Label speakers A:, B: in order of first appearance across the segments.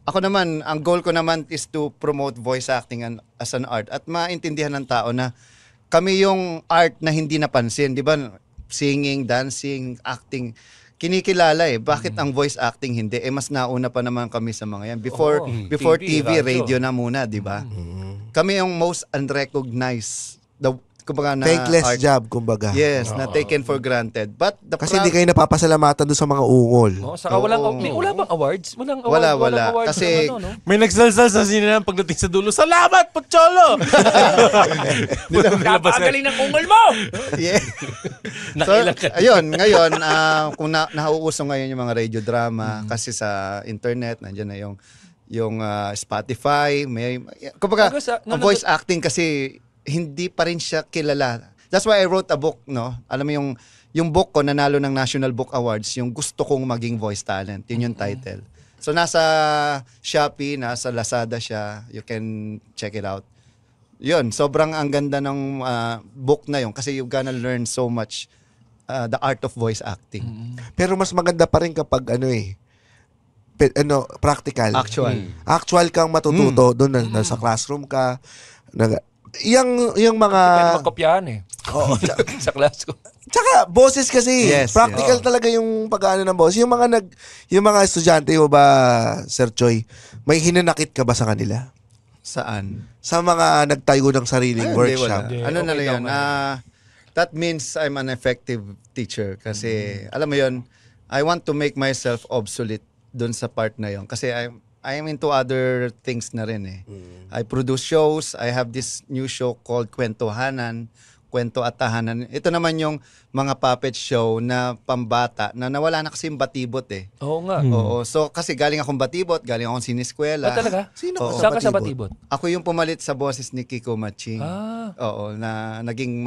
A: Ako naman, ang goal ko naman is to promote voice acting as an art at maintindihan ng tao na kami yung art na hindi napansin, di ba? Singing, dancing, acting, kinikilala eh. Bakit ang voice acting hindi? Mas nauna pa naman kami sa mga yan. Before TV, radio na muna, di ba? Kami yung most unrecognized, kumbaga na
B: thankless
A: art.
B: job, kumbaga.
A: Yes, na taken for granted. But
B: kasi hindi kayo napapasalamatan doon sa mga ungol.
C: Saka wala bang awards?
A: Wala.
C: Awards
A: kasi
C: may nagsalsal sa sinilang pagdating sa dulo. Salamat, Pocholo! Napagaling ng ungol mo!
A: Yeah. So, ayun, ngayon, kung nauuso ngayon yung mga radio drama, kasi sa internet, nandiyan na yung Spotify, kumbaga, ang voice acting kasi hindi pa rin siya kilala. That's why I wrote a book, no? Alam mo yung book ko nanalo ng National Book Awards, yung gusto kong maging voice talent. Yun yung title. So nasa Shopee, nasa Lazada siya. You can check it out. Yun, sobrang ang ganda ng book na yun kasi you're gonna learn so much the art of voice acting.
B: Pero mas maganda pa rin kapag practical. Actual kang matututo doon sa classroom ka. Yung mga
C: magkopyahan eh. Sa class ko.
B: Tsaka boses kasi.
A: Yes,
B: practical talaga yung pag-ano ng boses. Yung mga estudyante mo ba, Sir Choi, may hinanakit ka ba sa kanila?
A: Saan?
B: Sa mga nagtayo ng sariling workshop.
A: Ano na lang yun? That means I'm an effective teacher kasi alam mo yun, I want to make myself obsolete dun sa part na yun kasi I am into other things na rin eh. I produce shows. I have this new show called Kwentuhanan, Kwento at Tahanan. Ito naman yung mga puppet show na pambata na nawala na kasi yung batibot eh.
C: Oo nga.
A: Oo. So kasi galing akong batibot, galing akong siniskwela.
C: Talaga?
B: Sino
C: Saan ka sa batibot?
A: Ako yung pumalit sa boses ni Kiko Matching. Oo, na naging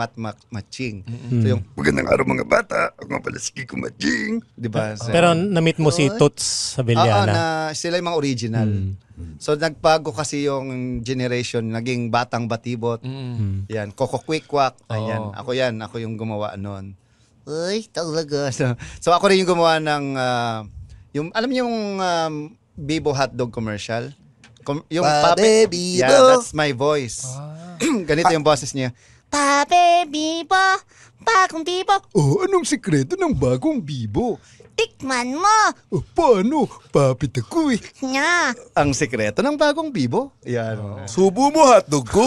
A: Matching. So yung magandang araw mga bata, ako nga pala si Kiko Matching. Diba? So,
D: pero na-meet mo si Toots sa Villana.
A: sila yung mga original. So nagbago kasi yung generation, naging batang batibot. Yan, Coco Quick-Quack. Ayan, ako yung gumawa noon. Uy, talaga. So ako rin yung gumawa ng alam niyo yung Bibo hotdog commercial? Yung Pape Bibo. Yeah, that's my voice. Ganito yung boses niya. Pape Bibo, bagong Bibo. Oh, anong sikreto ng bagong Bibo?
E: Tikman mo.
A: Paano? Papit ako eh.
E: Nya.
A: Ang sikreto ng bagong Bibo? Yan.
B: Subo mo hotdog ko.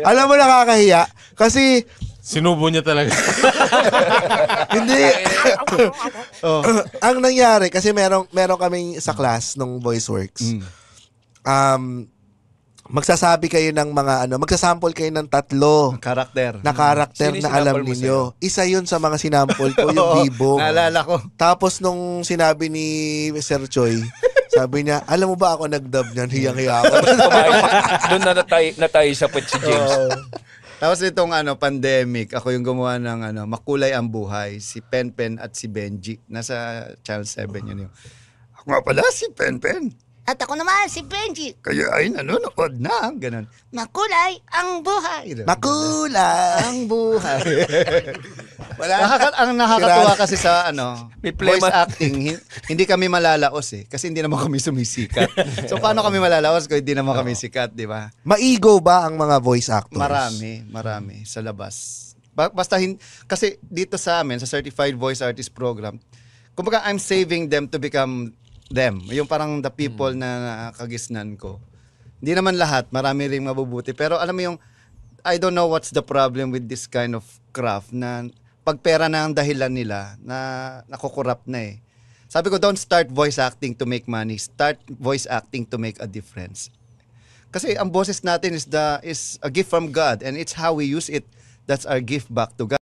B: Alam mo, nakakahiya. Kasi
C: sinubo niya talaga.
B: hindi. Ang nangyari, kasi meron kaming sa class nung VoiceWorks. Magsasabi kayo ng mga magsasample kayo ng 3
A: karakter
B: na karakter na alam ninyo. Isa yun sa mga sinample ko, yung Bibo.
A: Naalala ko.
B: Tapos nung sinabi ni Sir Choi, sabi niya, alam mo ba ako nag-dub niyan? Hiyang-hiya ako.
C: Doon na tayo sa pwede si James.
A: Tapos itong pandemic, ako yung gumawa ng Makulay ang Buhay, si Penpen at si Benji. Nasa Channel 7 yun yung. Ako nga pala si Penpen.
E: At ako naman si Benji.
A: Kaya ay nanonood na. Ganon.
E: Makulay ang buhay.
B: Makulay
A: ang buhay. Ang nakakatuwa kasi sa voice acting, hindi kami malalaos eh. Kasi hindi naman kami sumisikat. So paano kami malalaos kung hindi naman kami sikat, di ba?
B: Maigo ba ang mga voice actors?
A: Marami sa labas. Basta kasi dito sa amin, sa Certified Voice Artist Program, kumbaga I'm saving them to become them. Yung parang the people na kagisnan ko. Hindi naman lahat, marami ring mabubuti. Pero alam mo yung, I don't know what's the problem with this kind of craft na pag pera na ang dahilan nila, na nakukurap na eh. Sabi ko, don't start voice acting to make money. Start voice acting to make a difference. Kasi ang boses natin is a gift from God and it's how we use it. That's our gift back to God.